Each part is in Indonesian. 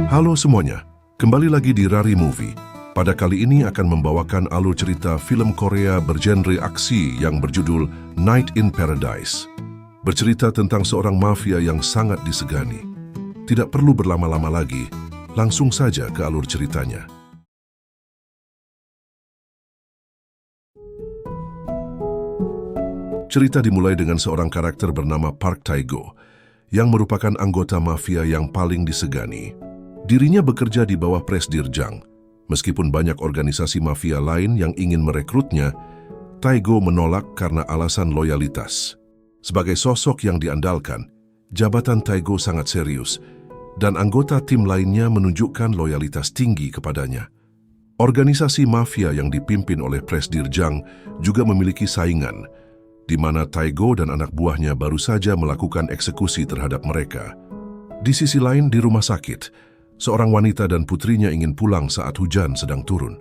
Halo semuanya, kembali lagi di Rari Movie. Pada kali ini akan membawakan alur cerita film Korea bergenre aksi yang berjudul Night in Paradise. Bercerita tentang seorang mafia yang sangat disegani. Tidak perlu berlama-lama lagi, langsung saja ke alur ceritanya. Cerita dimulai dengan seorang karakter bernama Park Tae-go, yang merupakan anggota mafia yang paling disegani. Dirinya bekerja di bawah Presdir Jang. Meskipun banyak organisasi mafia lain yang ingin merekrutnya, Tae-go menolak karena alasan loyalitas. Sebagai sosok yang diandalkan, jabatan Tae-go sangat serius, dan anggota tim lainnya menunjukkan loyalitas tinggi kepadanya. Organisasi mafia yang dipimpin oleh Presdir Jang juga memiliki saingan, di mana Tae-go dan anak buahnya baru saja melakukan eksekusi terhadap mereka. Di sisi lain, di rumah sakit, seorang wanita dan putrinya ingin pulang saat hujan sedang turun.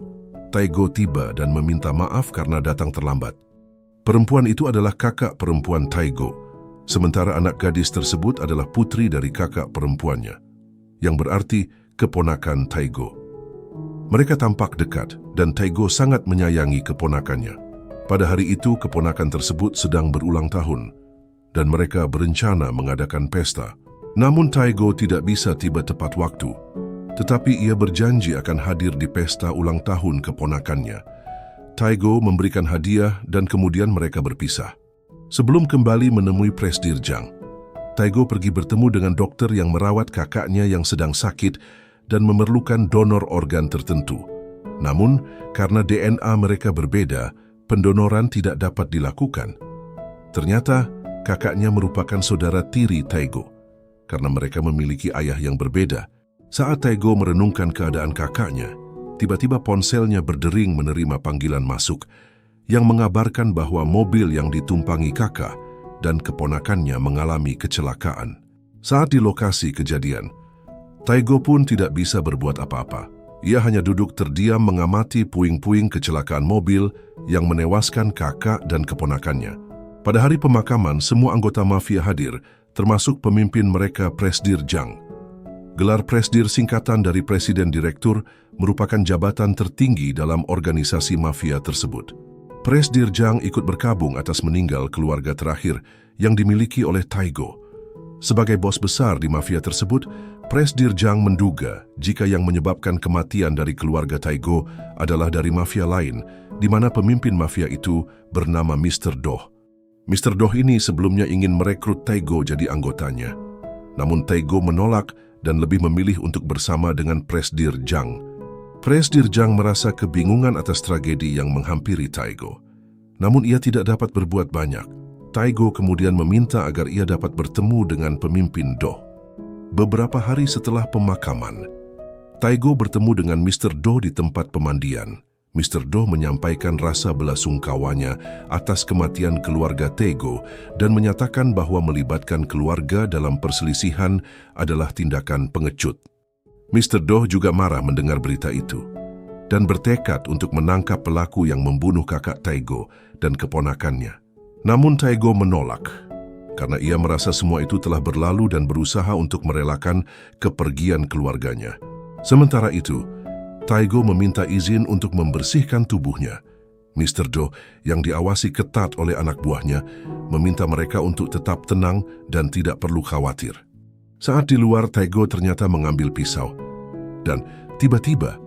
Tae-go tiba dan meminta maaf karena datang terlambat. Perempuan itu adalah kakak perempuan Tae-go, sementara anak gadis tersebut adalah putri dari kakak perempuannya, yang berarti keponakan Tae-go. Mereka tampak dekat dan Tae-go sangat menyayangi keponakannya. Pada hari itu, keponakan tersebut sedang berulang tahun, dan mereka berencana mengadakan pesta. Namun Tae-go tidak bisa tiba tepat waktu, tetapi ia berjanji akan hadir di pesta ulang tahun keponakannya. Tae-go memberikan hadiah dan kemudian mereka berpisah. Sebelum kembali menemui Presdir Jang, Tae-go pergi bertemu dengan dokter yang merawat kakaknya yang sedang sakit dan memerlukan donor organ tertentu. Namun, karena DNA mereka berbeda, pendonoran tidak dapat dilakukan. Ternyata, kakaknya merupakan saudara tiri Tae-go, karena mereka memiliki ayah yang berbeda. Saat Tae-go merenungkan keadaan kakaknya, tiba-tiba ponselnya berdering menerima panggilan masuk, yang mengabarkan bahwa mobil yang ditumpangi kakak dan keponakannya mengalami kecelakaan. Saat di lokasi kejadian, Tae-go pun tidak bisa berbuat apa-apa. Ia hanya duduk terdiam mengamati puing-puing kecelakaan mobil yang menewaskan kakak dan keponakannya. Pada hari pemakaman, semua anggota mafia hadir, termasuk pemimpin mereka Presdir Jang. Gelar Presdir singkatan dari Presiden Direktur merupakan jabatan tertinggi dalam organisasi mafia tersebut. Presdir Jang ikut berkabung atas meninggal keluarga terakhir yang dimiliki oleh Tae-go. Sebagai bos besar di mafia tersebut, Presdir Jang menduga jika yang menyebabkan kematian dari keluarga Tae-go adalah dari mafia lain, di mana pemimpin mafia itu bernama Mr. Doh. Mr. Doh ini sebelumnya ingin merekrut Tae-go jadi anggotanya. Namun Tae-go menolak dan lebih memilih untuk bersama dengan Presdir Jang. Presdir Jang merasa kebingungan atas tragedi yang menghampiri Tae-go. Namun ia tidak dapat berbuat banyak. Tae-go kemudian meminta agar ia dapat bertemu dengan pemimpin Doh. Beberapa hari setelah pemakaman, Tae-go bertemu dengan Mr. Doh di tempat pemandian. Mr. Doh menyampaikan rasa belasungkawanya atas kematian keluarga Tae-go dan menyatakan bahwa melibatkan keluarga dalam perselisihan adalah tindakan pengecut. Mr. Doh juga marah mendengar berita itu dan bertekad untuk menangkap pelaku yang membunuh kakak Tae-go dan keponakannya. Namun Tae-go menolak, karena ia merasa semua itu telah berlalu dan berusaha untuk merelakan kepergian keluarganya. Sementara itu, Tae-go meminta izin untuk membersihkan tubuhnya. Mr. Doh, yang diawasi ketat oleh anak buahnya, meminta mereka untuk tetap tenang dan tidak perlu khawatir. Saat di luar, Tae-go ternyata mengambil pisau, dan tiba-tiba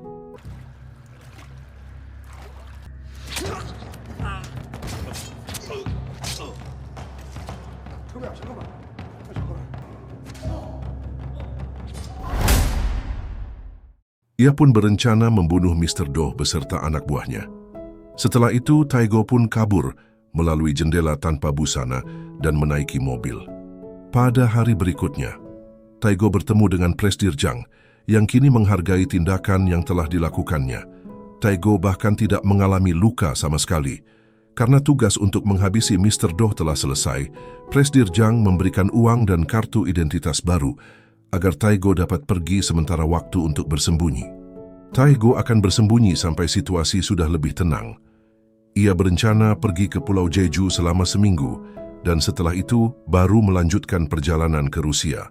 ia pun berencana membunuh Mr. Doh beserta anak buahnya. Setelah itu, Tae-go pun kabur melalui jendela tanpa busana dan menaiki mobil. Pada hari berikutnya, Tae-go bertemu dengan Presdir Jang yang kini menghargai tindakan yang telah dilakukannya. Tae-go bahkan tidak mengalami luka sama sekali. Karena tugas untuk menghabisi Mr. Doh telah selesai, Presdir Jang memberikan uang dan kartu identitas baru agar Tae-go dapat pergi sementara waktu untuk bersembunyi. Tae-go akan bersembunyi sampai situasi sudah lebih tenang. Ia berencana pergi ke Pulau Jeju selama seminggu, dan setelah itu baru melanjutkan perjalanan ke Rusia.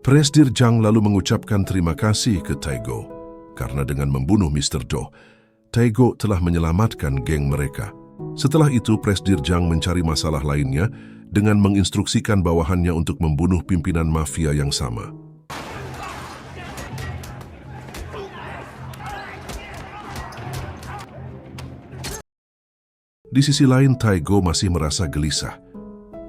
Presdir Zhang lalu mengucapkan terima kasih ke Taigo karena dengan membunuh Mr. Do, Taigo telah menyelamatkan geng mereka. Setelah itu, Presdir Zhang mencari masalah lainnya dengan menginstruksikan bawahannya untuk membunuh pimpinan mafia yang sama. Di sisi lain, Taigo masih merasa gelisah.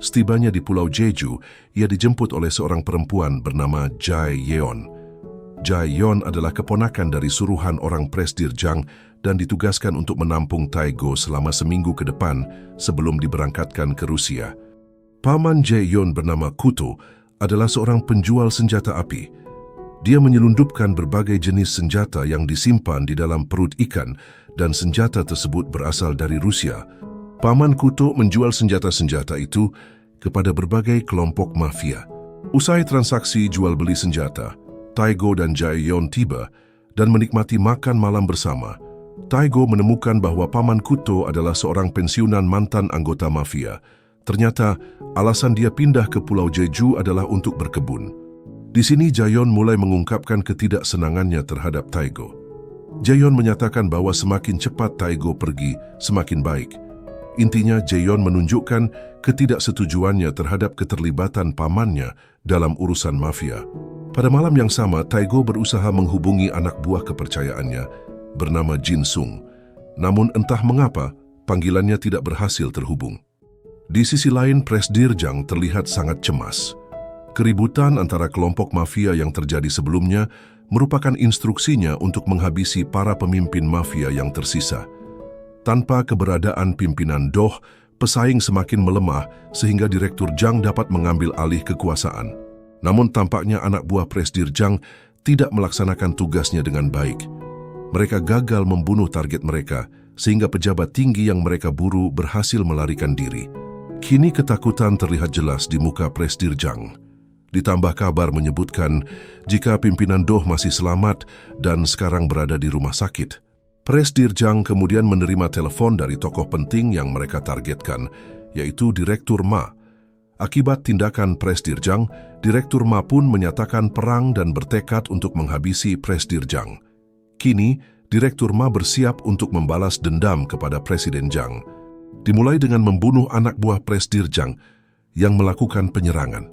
Setibanya di Pulau Jeju, ia dijemput oleh seorang perempuan bernama Jae Yeon. Jae Yeon adalah keponakan dari suruhan orang Presdir Zhang dan ditugaskan untuk menampung Taigo selama seminggu ke depan sebelum diberangkatkan ke Rusia. Paman Jae Yeon bernama Kuto adalah seorang penjual senjata api. Dia menyelundupkan berbagai jenis senjata yang disimpan di dalam perut ikan dan senjata tersebut berasal dari Rusia. Paman Kuto menjual senjata-senjata itu kepada berbagai kelompok mafia. Usai transaksi jual beli senjata, Taigo dan Jae Yeon tiba dan menikmati makan malam bersama. Taigo menemukan bahwa Paman Kuto adalah seorang pensiunan mantan anggota mafia. Ternyata alasan dia pindah ke Pulau Jeju adalah untuk berkebun. Di sini Jae Yeon mulai mengungkapkan ketidaksenangannya terhadap Taigo. Jae Yeon menyatakan bahwa semakin cepat Taigo pergi, semakin baik. Intinya, Jae Yeon menunjukkan ketidaksetujuannya terhadap keterlibatan pamannya dalam urusan mafia. Pada malam yang sama, Taigo berusaha menghubungi anak buah kepercayaannya bernama Jin Sung. Namun entah mengapa, panggilannya tidak berhasil terhubung. Di sisi lain, Presdir Zhang terlihat sangat cemas. Keributan antara kelompok mafia yang terjadi sebelumnya merupakan instruksinya untuk menghabisi para pemimpin mafia yang tersisa. Tanpa keberadaan pimpinan Doh, pesaing semakin melemah sehingga Direktur Zhang dapat mengambil alih kekuasaan. Namun tampaknya anak buah Presdir Zhang tidak melaksanakan tugasnya dengan baik. Mereka gagal membunuh target mereka sehingga pejabat tinggi yang mereka buru berhasil melarikan diri. Kini ketakutan terlihat jelas di muka Presdir Zhang. Ditambah kabar menyebutkan jika pimpinan Doh masih selamat dan sekarang berada di rumah sakit. Presdir Zhang kemudian menerima telepon dari tokoh penting yang mereka targetkan, yaitu Direktur Ma. Akibat tindakan Presdir Zhang, Direktur Ma pun menyatakan perang dan bertekad untuk menghabisi Presdir Zhang. Kini, Direktur Ma bersiap untuk membalas dendam kepada Presiden Zhang. Dimulai dengan membunuh anak buah Presdir Zhang yang melakukan penyerangan.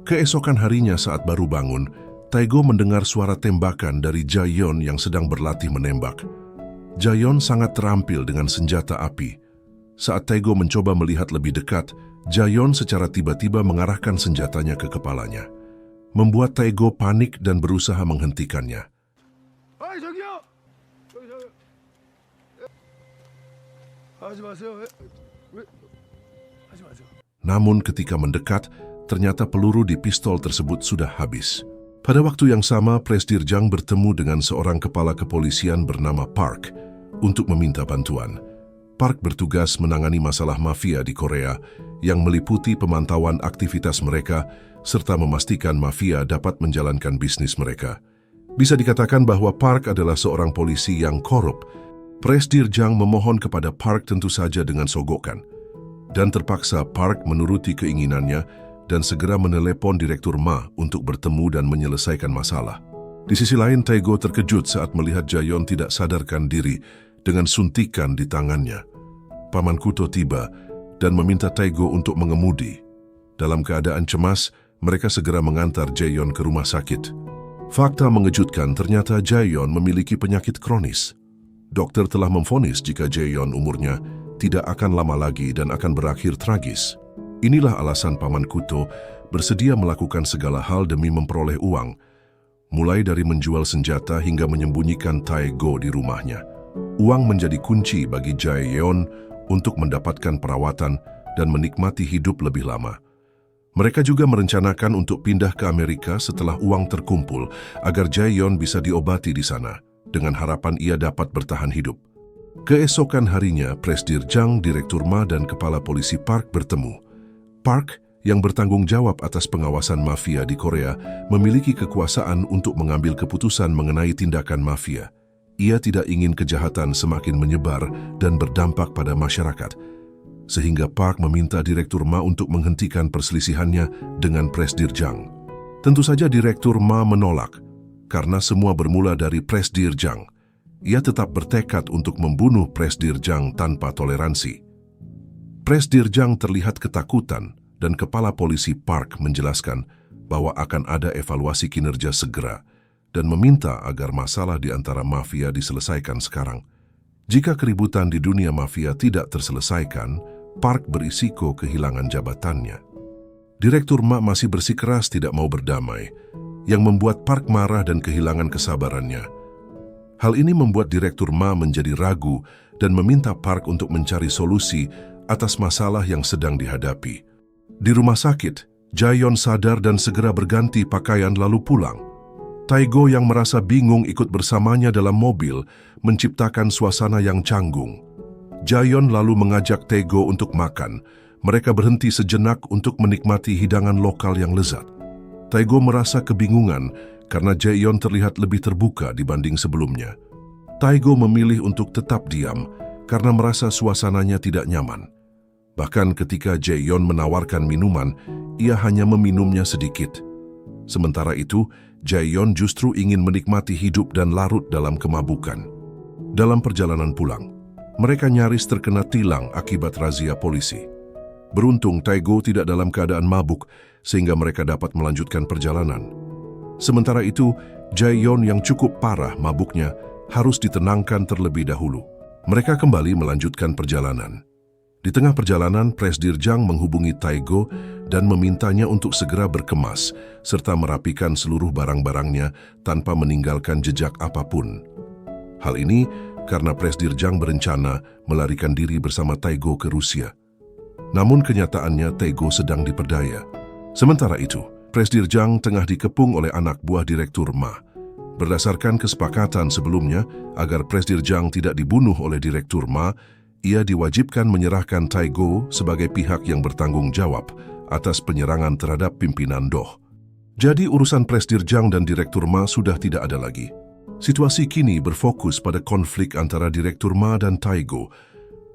Keesokan harinya saat baru bangun, Taigo mendengar suara tembakan dari Jae Yeon yang sedang berlatih menembak. Jae Yeon sangat terampil dengan senjata api. Saat Taigo mencoba melihat lebih dekat, Jae Yeon secara tiba-tiba mengarahkan senjatanya ke kepalanya, membuat Taigo panik dan berusaha menghentikannya. Namun ketika mendekat, ternyata peluru di pistol tersebut sudah habis. Pada waktu yang sama, Presdir Zhang bertemu dengan seorang kepala kepolisian bernama Park untuk meminta bantuan. Park bertugas menangani masalah mafia di Korea yang meliputi pemantauan aktivitas mereka serta memastikan mafia dapat menjalankan bisnis mereka. Bisa dikatakan bahwa Park adalah seorang polisi yang korup. Presdir Zhang memohon kepada Park tentu saja dengan sogokan. Dan terpaksa Park menuruti keinginannya dan segera menelepon Direktur Ma untuk bertemu dan menyelesaikan masalah. Di sisi lain, Taigo terkejut saat melihat Jae Yeon tidak sadarkan diri dengan suntikan di tangannya. Paman Kuto tiba dan meminta Taigo untuk mengemudi. Dalam keadaan cemas, mereka segera mengantar Jae Yeon ke rumah sakit. Fakta mengejutkan, ternyata Jae Yeon memiliki penyakit kronis. Dokter telah memvonis jika Jae Yeon umurnya tidak akan lama lagi dan akan berakhir tragis. Inilah alasan Paman Kuto bersedia melakukan segala hal demi memperoleh uang, mulai dari menjual senjata hingga menyembunyikan Taigo di rumahnya. Uang menjadi kunci bagi Jae Yeon untuk mendapatkan perawatan dan menikmati hidup lebih lama. Mereka juga merencanakan untuk pindah ke Amerika setelah uang terkumpul agar Jae Yeon bisa diobati di sana, dengan harapan ia dapat bertahan hidup. Keesokan harinya, Presdir Zhang, Direktur Ma, dan Kepala Polisi Park bertemu. Park, yang bertanggung jawab atas pengawasan mafia di Korea, memiliki kekuasaan untuk mengambil keputusan mengenai tindakan mafia. Ia tidak ingin kejahatan semakin menyebar dan berdampak pada masyarakat, sehingga Park meminta Direktur Ma untuk menghentikan perselisihannya dengan Presdir Zhang. Tentu saja Direktur Ma menolak, karena semua bermula dari Presdir Zhang. Ia tetap bertekad untuk membunuh Presdir Zhang tanpa toleransi. Presdir Zhang terlihat ketakutan dan Kepala Polisi Park menjelaskan bahwa akan ada evaluasi kinerja segera dan meminta agar masalah di antara mafia diselesaikan sekarang. Jika keributan di dunia mafia tidak terselesaikan, Park berisiko kehilangan jabatannya. Direktur Ma masih bersikeras tidak mau berdamai, yang membuat Park marah dan kehilangan kesabarannya. Hal ini membuat Direktur Ma menjadi ragu dan meminta Park untuk mencari solusi atas masalah yang sedang dihadapi. Di rumah sakit, Jae-yeon sadar dan segera berganti pakaian lalu pulang. Tae-go yang merasa bingung ikut bersamanya dalam mobil menciptakan suasana yang canggung. Jae-yeon lalu mengajak Tae-go untuk makan. Mereka berhenti sejenak untuk menikmati hidangan lokal yang lezat. Tae-go merasa kebingungan karena Jae-yeon terlihat lebih terbuka dibanding sebelumnya. Tae-go memilih untuk tetap diam karena merasa suasananya tidak nyaman. Bahkan ketika Jae-yeon menawarkan minuman, ia hanya meminumnya sedikit. Sementara itu, Jae-yeon justru ingin menikmati hidup dan larut dalam kemabukan. Dalam perjalanan pulang, mereka nyaris terkena tilang akibat razia polisi. Beruntung Tae-go tidak dalam keadaan mabuk sehingga mereka dapat melanjutkan perjalanan. Sementara itu, Jae-yeon yang cukup parah mabuknya harus ditenangkan terlebih dahulu. Mereka kembali melanjutkan perjalanan. Di tengah perjalanan, Presdir Zhang menghubungi Tae-go dan memintanya untuk segera berkemas serta merapikan seluruh barang-barangnya tanpa meninggalkan jejak apapun. Hal ini karena Presdir Zhang berencana melarikan diri bersama Tae-go ke Rusia. Namun kenyataannya Tae-go sedang diperdaya. Sementara itu, Presdir Zhang tengah dikepung oleh anak buah Direktur Ma. Berdasarkan kesepakatan sebelumnya agar Presdir Zhang tidak dibunuh oleh Direktur Ma, ia diwajibkan menyerahkan Tae-go sebagai pihak yang bertanggung jawab atas penyerangan terhadap pimpinan Doh. Jadi urusan Presdir Zhang dan Direktur Ma sudah tidak ada lagi. Situasi kini berfokus pada konflik antara Direktur Ma dan Tae-go.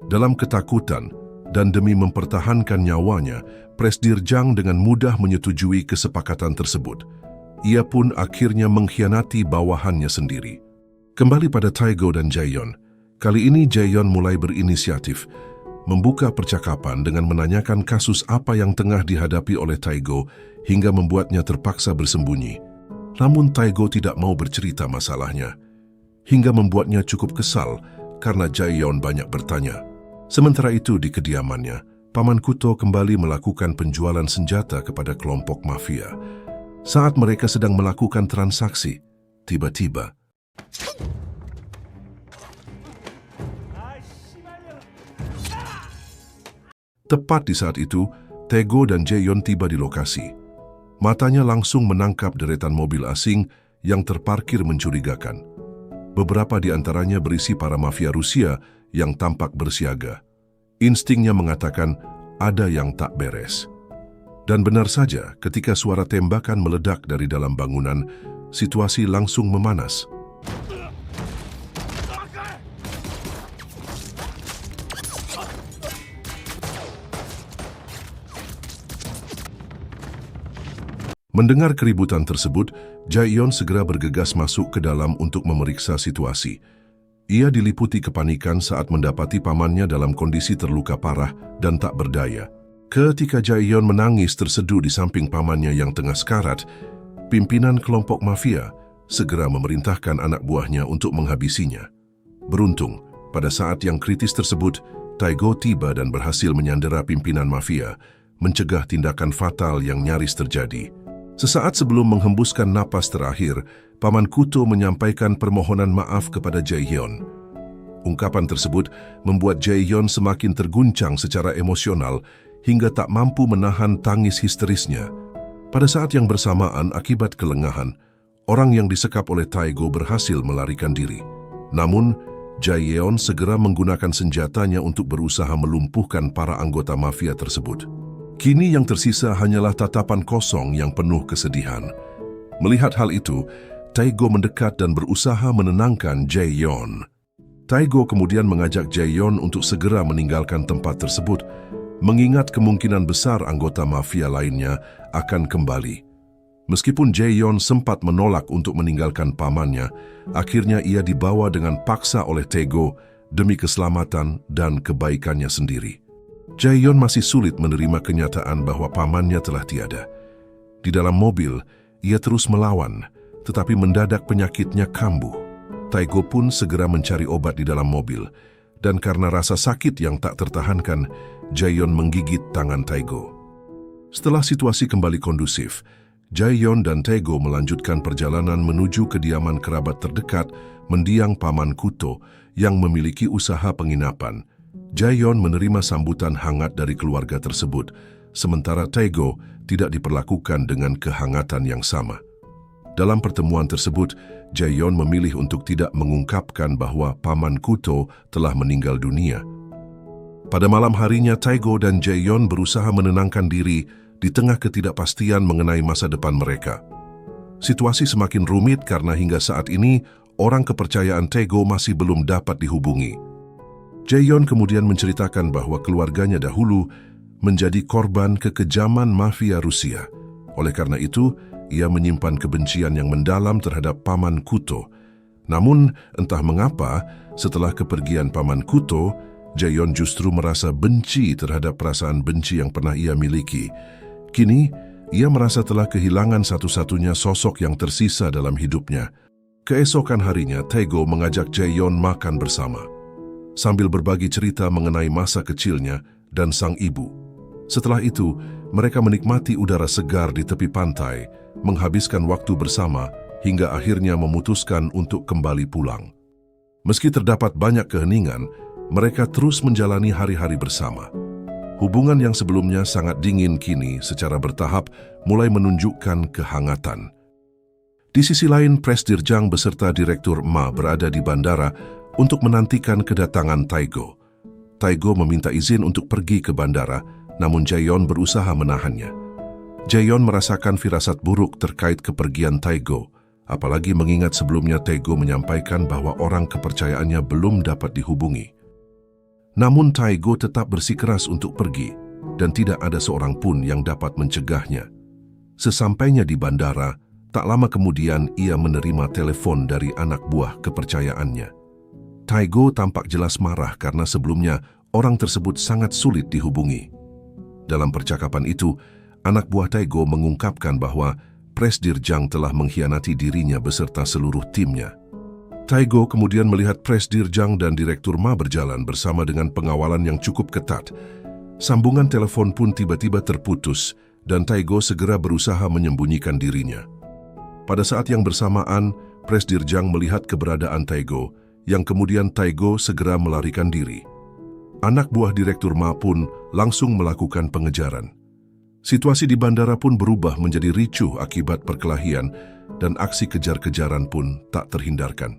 Dalam ketakutan dan demi mempertahankan nyawanya, Presdir Zhang dengan mudah menyetujui kesepakatan tersebut. Ia pun akhirnya mengkhianati bawahannya sendiri. Kembali pada Tae-go dan Jae-yeon. Kali ini Jae-yeon mulai berinisiatif, membuka percakapan dengan menanyakan kasus apa yang tengah dihadapi oleh Tae-go hingga membuatnya terpaksa bersembunyi. Namun Tae-go tidak mau bercerita masalahnya, hingga membuatnya cukup kesal karena Jae-yeon banyak bertanya. Sementara itu di kediamannya, Paman Kuto kembali melakukan penjualan senjata kepada kelompok mafia. Saat mereka sedang melakukan transaksi, tiba-tiba tepat di saat itu, Tae-go dan Jae-yeon tiba di lokasi. Matanya langsung menangkap deretan mobil asing yang terparkir mencurigakan. Beberapa di antaranya berisi para mafia Rusia yang tampak bersiaga. Instingnya mengatakan ada yang tak beres. Dan benar saja, ketika suara tembakan meledak dari dalam bangunan, situasi langsung memanas. Mendengar keributan tersebut, Jae-yeon segera bergegas masuk ke dalam untuk memeriksa situasi. Ia diliputi kepanikan saat mendapati pamannya dalam kondisi terluka parah dan tak berdaya. Ketika Jae-yeon menangis terseduh di samping pamannya yang tengah sekarat, pimpinan kelompok mafia segera memerintahkan anak buahnya untuk menghabisinya. Beruntung, pada saat yang kritis tersebut, Tae-go tiba dan berhasil menyandera pimpinan mafia, mencegah tindakan fatal yang nyaris terjadi. Sesaat sebelum menghembuskan napas terakhir, Paman Kuto menyampaikan permohonan maaf kepada Jae-yeon. Ungkapan tersebut membuat Jae-yeon semakin terguncang secara emosional hingga tak mampu menahan tangis histerisnya. Pada saat yang bersamaan akibat kelengahan, orang yang disekap oleh Tae-go berhasil melarikan diri. Namun, Jae-yeon segera menggunakan senjatanya untuk berusaha melumpuhkan para anggota mafia tersebut. Kini yang tersisa hanyalah tatapan kosong yang penuh kesedihan. Melihat hal itu, Tae-go mendekat dan berusaha menenangkan Jae-yeon. Tae-go kemudian mengajak Jae-yeon untuk segera meninggalkan tempat tersebut, mengingat kemungkinan besar anggota mafia lainnya akan kembali. Meskipun Jae-yeon sempat menolak untuk meninggalkan pamannya, akhirnya ia dibawa dengan paksa oleh Tae-go demi keselamatan dan kebaikannya sendiri. Jae-yeon masih sulit menerima kenyataan bahwa pamannya telah tiada. Di dalam mobil, ia terus melawan, tetapi mendadak penyakitnya kambuh. Tae-go pun segera mencari obat di dalam mobil, dan karena rasa sakit yang tak tertahankan, Jae-yeon menggigit tangan Tae-go. Setelah situasi kembali kondusif, Jae-yeon dan Tae-go melanjutkan perjalanan menuju kediaman kerabat terdekat mendiang Paman Kuto yang memiliki usaha penginapan. Jae-yeon menerima sambutan hangat dari keluarga tersebut, sementara Tae-go tidak diperlakukan dengan kehangatan yang sama. Dalam pertemuan tersebut, Jae-yeon memilih untuk tidak mengungkapkan bahwa Paman Kuto telah meninggal dunia. Pada malam harinya, Tae-go dan Jae-yeon berusaha menenangkan diri di tengah ketidakpastian mengenai masa depan mereka. Situasi semakin rumit karena hingga saat ini orang kepercayaan Tae-go masih belum dapat dihubungi. Jae-yeon kemudian menceritakan bahwa keluarganya dahulu menjadi korban kekejaman mafia Rusia. Oleh karena itu, ia menyimpan kebencian yang mendalam terhadap Paman Kuto. Namun, entah mengapa, setelah kepergian Paman Kuto, Jae-yeon justru merasa benci terhadap perasaan benci yang pernah ia miliki. Kini, ia merasa telah kehilangan satu-satunya sosok yang tersisa dalam hidupnya. Keesokan harinya, Tae-go mengajak Jae-yeon makan bersama, sambil berbagi cerita mengenai masa kecilnya dan sang ibu. Setelah itu, mereka menikmati udara segar di tepi pantai, menghabiskan waktu bersama, hingga akhirnya memutuskan untuk kembali pulang. Meski terdapat banyak keheningan, mereka terus menjalani hari-hari bersama. Hubungan yang sebelumnya sangat dingin kini secara bertahap mulai menunjukkan kehangatan. Di sisi lain, Presdirjang beserta Direktur Ma berada di bandara untuk menantikan kedatangan Tae-go. Tae-go meminta izin untuk pergi ke bandara, namun Jae-yeon berusaha menahannya. Jae-yeon merasakan firasat buruk terkait kepergian Tae-go, apalagi mengingat sebelumnya Tae-go menyampaikan bahwa orang kepercayaannya belum dapat dihubungi. Namun Tae-go tetap bersikeras untuk pergi, dan tidak ada seorang pun yang dapat mencegahnya. Sesampainya di bandara, tak lama kemudian ia menerima telepon dari anak buah kepercayaannya. Tae-go tampak jelas marah karena sebelumnya orang tersebut sangat sulit dihubungi. Dalam percakapan itu, anak buah Tae-go mengungkapkan bahwa Presdirjang telah mengkhianati dirinya beserta seluruh timnya. Tae-go kemudian melihat Presdirjang dan Direktur Ma berjalan bersama dengan pengawalan yang cukup ketat. Sambungan telepon pun tiba-tiba terputus dan Tae-go segera berusaha menyembunyikan dirinya. Pada saat yang bersamaan, Presdirjang melihat keberadaan Tae-go, yang kemudian Tae-go segera melarikan diri. Anak buah Direktur Ma pun langsung melakukan pengejaran. Situasi di bandara pun berubah menjadi ricuh akibat perkelahian dan aksi kejar-kejaran pun tak terhindarkan.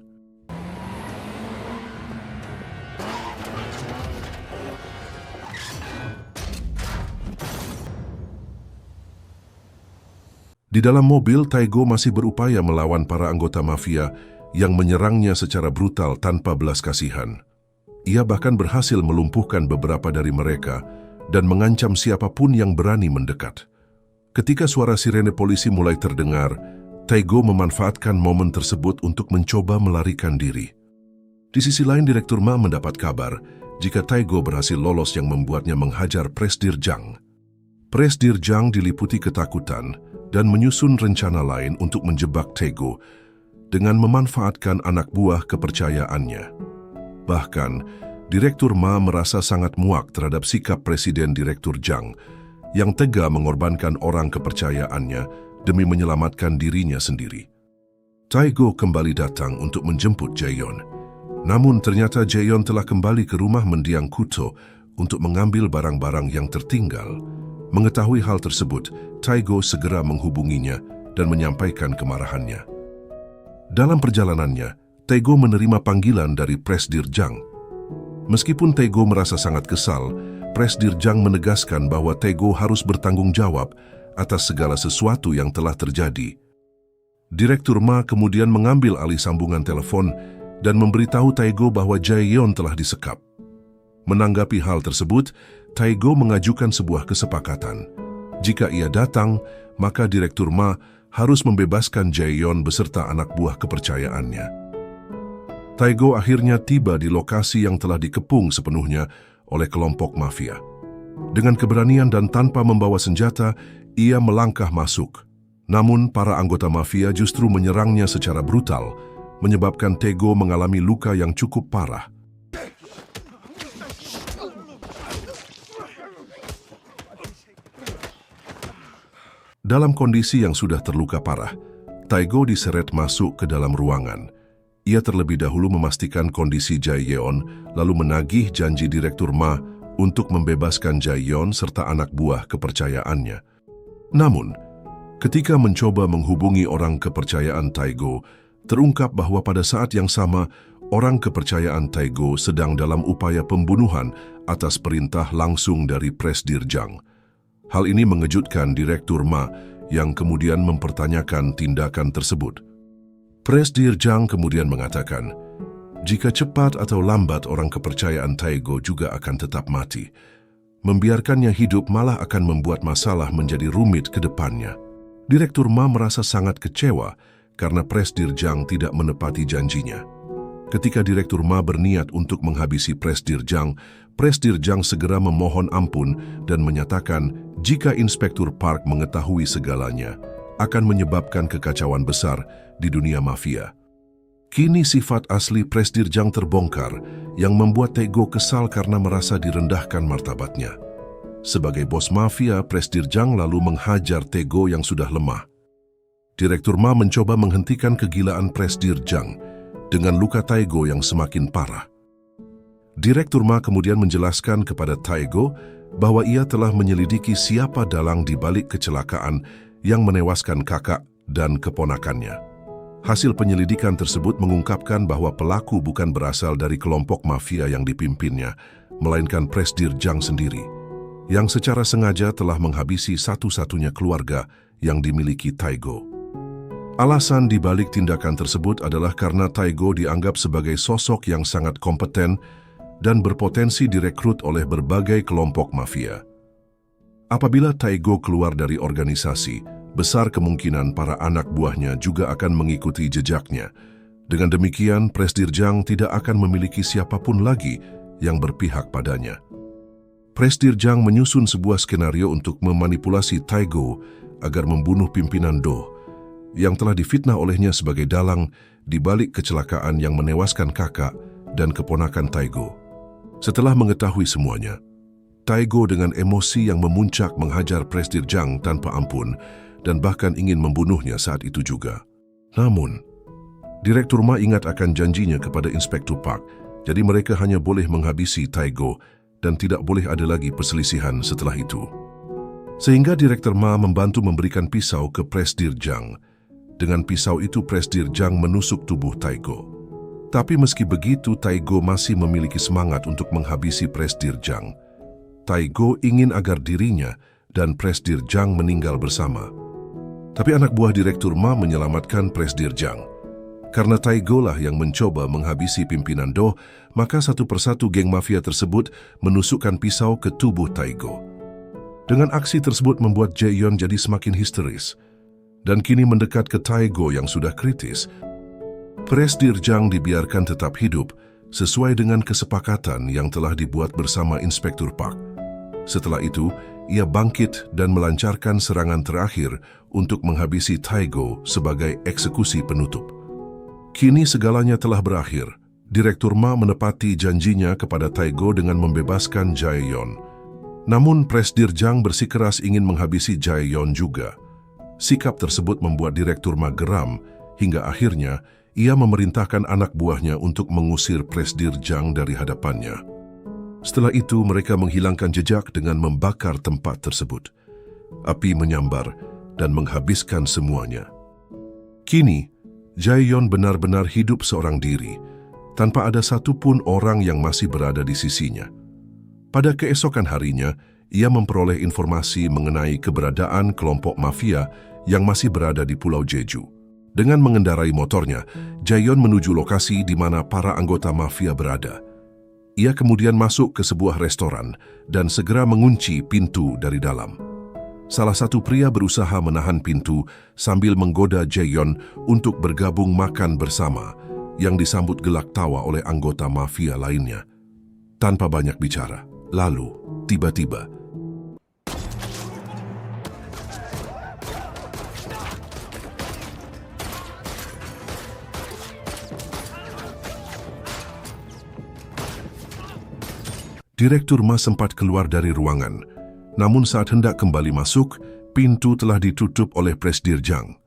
Di dalam mobil, Tae-go masih berupaya melawan para anggota mafia yang menyerangnya secara brutal tanpa belas kasihan. Ia bahkan berhasil melumpuhkan beberapa dari mereka dan mengancam siapapun yang berani mendekat. Ketika suara sirene polisi mulai terdengar, Tae-go memanfaatkan momen tersebut untuk mencoba melarikan diri. Di sisi lain, Direktur Ma mendapat kabar jika Tae-go berhasil lolos yang membuatnya menghajar Presdirjang. Presdirjang diliputi ketakutan dan menyusun rencana lain untuk menjebak Tae-go dengan memanfaatkan anak buah kepercayaannya. Bahkan, Direktur Ma merasa sangat muak terhadap sikap Presiden Direktur Jang yang tega mengorbankan orang kepercayaannya demi menyelamatkan dirinya sendiri. Tae-go kembali datang untuk menjemput Jae-yeon. Namun ternyata Jae-yeon telah kembali ke rumah mendiang Kuto untuk mengambil barang-barang yang tertinggal. Mengetahui hal tersebut, Tae-go segera menghubunginya dan menyampaikan kemarahannya. Dalam perjalanannya, Tae-go menerima panggilan dari Presdirjang. Meskipun Tae-go merasa sangat kesal, Presdirjang menegaskan bahwa Tae-go harus bertanggung jawab atas segala sesuatu yang telah terjadi. Direktur Ma kemudian mengambil alih sambungan telepon dan memberitahu Tae-go bahwa Jae-yeon telah disekap. Menanggapi hal tersebut, Tae-go mengajukan sebuah kesepakatan. Jika ia datang, maka Direktur Ma harus membebaskan Jae-yeon beserta anak buah kepercayaannya. Tae-go akhirnya tiba di lokasi yang telah dikepung sepenuhnya oleh kelompok mafia. Dengan keberanian dan tanpa membawa senjata, ia melangkah masuk. Namun, para anggota mafia justru menyerangnya secara brutal, menyebabkan Tae-go mengalami luka yang cukup parah. Dalam kondisi yang sudah terluka parah, Tae-go diseret masuk ke dalam ruangan. Ia terlebih dahulu memastikan kondisi Jae-yeon, lalu menagih janji Direktur Ma untuk membebaskan Jae-yeon serta anak buah kepercayaannya. Namun, ketika mencoba menghubungi orang kepercayaan Tae-go, terungkap bahwa pada saat yang sama, orang kepercayaan Tae-go sedang dalam upaya pembunuhan atas perintah langsung dari Presdir Jang. Hal ini mengejutkan Direktur Ma yang kemudian mempertanyakan tindakan tersebut. Presdir Jang kemudian mengatakan, jika cepat atau lambat orang kepercayaan Tae-go juga akan tetap mati. Membiarkannya hidup malah akan membuat masalah menjadi rumit ke depannya. Direktur Ma merasa sangat kecewa karena Presdir Jang tidak menepati janjinya. Ketika Direktur Ma berniat untuk menghabisi Presdir Jang segera memohon ampun dan menyatakan jika Inspektur Park mengetahui segalanya, akan menyebabkan kekacauan besar di dunia mafia. Kini sifat asli Presdir Jang terbongkar yang membuat Tae-go kesal karena merasa direndahkan martabatnya. Sebagai bos mafia, Presdir Jang lalu menghajar Tae-go yang sudah lemah. Direktur Ma mencoba menghentikan kegilaan Presdir Jang dengan luka Tae-go yang semakin parah. Direktur Ma kemudian menjelaskan kepada Tae-go bahwa ia telah menyelidiki siapa dalang di balik kecelakaan yang menewaskan kakak dan keponakannya. Hasil penyelidikan tersebut mengungkapkan bahwa pelaku bukan berasal dari kelompok mafia yang dipimpinnya, melainkan Presdir Jang sendiri, yang secara sengaja telah menghabisi satu-satunya keluarga yang dimiliki Tae-go. Alasan di balik tindakan tersebut adalah karena Tae-go dianggap sebagai sosok yang sangat kompeten dan berpotensi direkrut oleh berbagai kelompok mafia. Apabila Tae-go keluar dari organisasi, besar kemungkinan para anak buahnya juga akan mengikuti jejaknya. Dengan demikian, Presdir Jang tidak akan memiliki siapapun lagi yang berpihak padanya. Presdir Jang menyusun sebuah skenario untuk memanipulasi Tae-go agar membunuh pimpinan Do, yang telah difitnah olehnya sebagai dalang di balik kecelakaan yang menewaskan kakak dan keponakan Tae-go. Setelah mengetahui semuanya, Tae-go dengan emosi yang memuncak menghajar Presdir Jang tanpa ampun dan bahkan ingin membunuhnya saat itu juga. Namun, Direktur Ma ingat akan janjinya kepada Inspektur Park, jadi mereka hanya boleh menghabisi Tae-go dan tidak boleh ada lagi perselisihan setelah itu. Sehingga Direktur Ma membantu memberikan pisau ke Presdir Jang. Dengan pisau itu Presdir Jang menusuk tubuh Tae-go. Tapi meski begitu, Tae-go masih memiliki semangat untuk menghabisi Presdir Jang. Tae-go ingin agar dirinya dan Presdir Jang meninggal bersama. Tapi anak buah Direktur Ma menyelamatkan Presdir Jang. Karena Tae-go lah yang mencoba menghabisi pimpinan Do, maka satu persatu geng mafia tersebut menusukkan pisau ke tubuh Tae-go. Dengan aksi tersebut membuat Jae-yeon jadi semakin histeris dan kini mendekat ke Tae-go yang sudah kritis. Presdir Jang dibiarkan tetap hidup sesuai dengan kesepakatan yang telah dibuat bersama Inspektur Park. Setelah itu, ia bangkit dan melancarkan serangan terakhir untuk menghabisi Tae-go sebagai eksekusi penutup. Kini segalanya telah berakhir. Direktur Ma menepati janjinya kepada Tae-go dengan membebaskan Jae-yeon. Namun Presdir Jang bersikeras ingin menghabisi Jae-yeon juga. Sikap tersebut membuat Direktur Ma geram hingga akhirnya ia memerintahkan anak buahnya untuk mengusir Presdir Jang dari hadapannya. Setelah itu mereka menghilangkan jejak dengan membakar tempat tersebut. Api menyambar dan menghabiskan semuanya. Kini, Jae-yeon benar-benar hidup seorang diri, tanpa ada satupun orang yang masih berada di sisinya. Pada keesokan harinya, ia memperoleh informasi mengenai keberadaan kelompok mafia yang masih berada di Pulau Jeju. Dengan mengendarai motornya, Jae-yeon menuju lokasi di mana para anggota mafia berada. Ia kemudian masuk ke sebuah restoran dan segera mengunci pintu dari dalam. Salah satu pria berusaha menahan pintu sambil menggoda Jaeyon untuk bergabung makan bersama, yang disambut gelak tawa oleh anggota mafia lainnya. Tanpa banyak bicara, lalu tiba-tiba Direktur Ma sempat keluar dari ruangan. Namun saat hendak kembali masuk, pintu telah ditutup oleh Presdir Jang.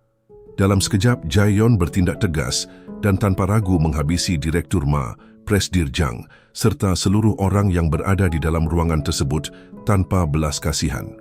Dalam sekejap, Jaeyon bertindak tegas dan tanpa ragu menghabisi Direktur Ma, Presdir Jang, serta seluruh orang yang berada di dalam ruangan tersebut tanpa belas kasihan.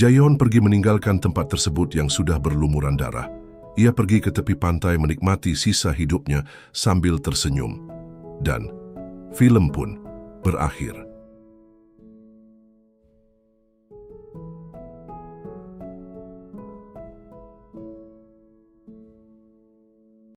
Jaeyon pergi meninggalkan tempat tersebut yang sudah berlumuran darah. Ia pergi ke tepi pantai menikmati sisa hidupnya sambil tersenyum. Dan film pun berakhir.